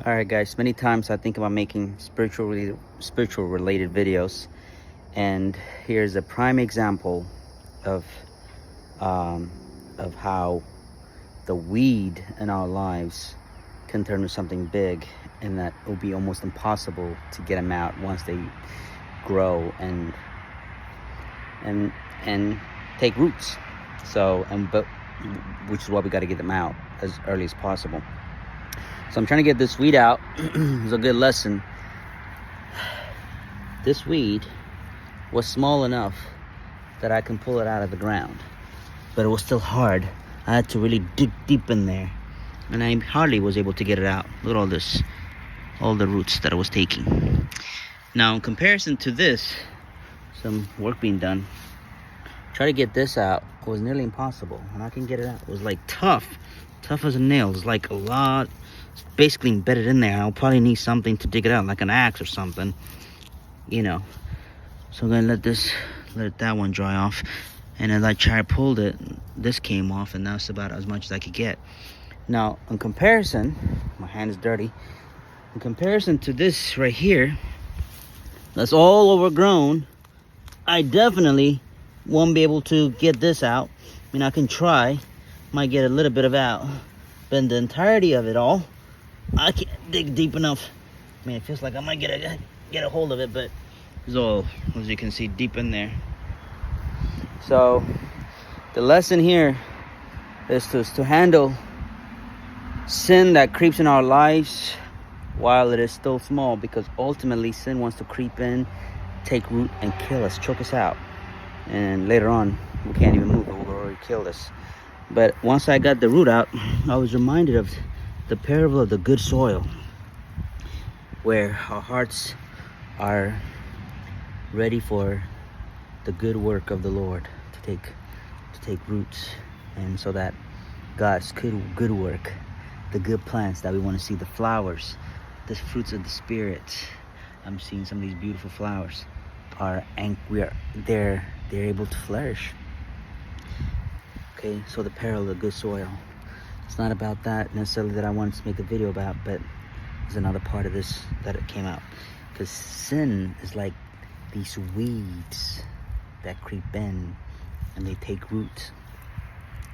All right, guys. Many times I think about making spiritual related videos, and here's a prime example of how the weed in our lives can turn into something big, and that it will be almost impossible to get them out once they grow and take roots. But which is why we got to get them out as early as possible. So I'm trying to get this weed out. It's a good lesson. This weed was small enough that I can pull it out of the ground, but it was still hard. I had to really dig deep in there, and I hardly was able to get it out. Look at all the roots that I was taking. Now, in comparison to this, some work being done. Try to get this out was nearly impossible, and I can get it out. It was like tough as a nail. It's like a lot. It's basically embedded in there. I'll probably need something to dig it out, like an axe or something, So I'm gonna let that one dry off, and as I pulled it, this came off, and that's about as much as I could get. Now, in comparison, my hand is dirty. In comparison to this right here, that's all overgrown. I definitely won't be able to get this out. I mean, I can try, might get a little bit of out, but in the entirety of it all, I can't dig deep enough. I mean, it feels like I might get a hold of it, but it's all, as you can see, deep in there. So the lesson here is to handle sin that creeps in our lives while it is still small, because ultimately sin wants to creep in, take root, and kill us, choke us out. And later on, we can't even move, it will already kill us. But once I got the root out, I was reminded of the parable of the good soil, where our hearts are ready for the good work of the Lord to take roots, and so that God's good work, the good plants that we want to see, the flowers, the fruits of the Spirit. I'm seeing some of these beautiful flowers they're able to flourish. Okay, so the peril of the good soil. It's not about that necessarily that I wanted to make a video about, but there's another part of this that it came out. Because sin is like these weeds that creep in, and they take root,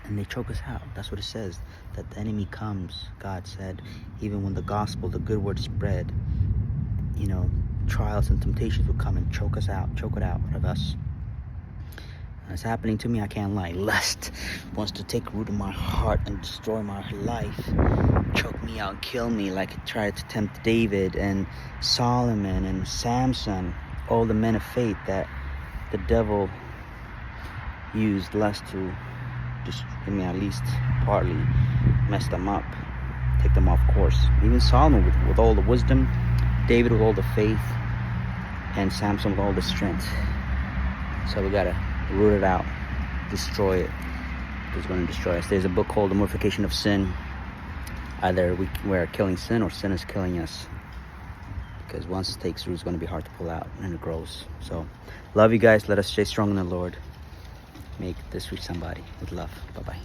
and they choke us out. That's what it says, that the enemy comes. God said, even when the gospel, the good word spread, trials and temptations will come and choke it out of us. And it's happening to me, I can't lie. Lust wants to take root in my heart and destroy my life, choke me out, kill me, like it tried to tempt David and Solomon and Samson, all the men of faith that the devil used lust to at least partly mess them up, take them off course. Even Solomon with all the wisdom, David with all the faith, and Samson with all the strength. So we gotta root it out, destroy it. It's going to destroy us. There's a book called The Mortification of Sin. Either we're killing sin, or sin is killing us, because once it takes root, it's going to be hard to pull out, and it grows. So love you guys. Let us stay strong in the Lord. Make this reach somebody with love. Bye-bye.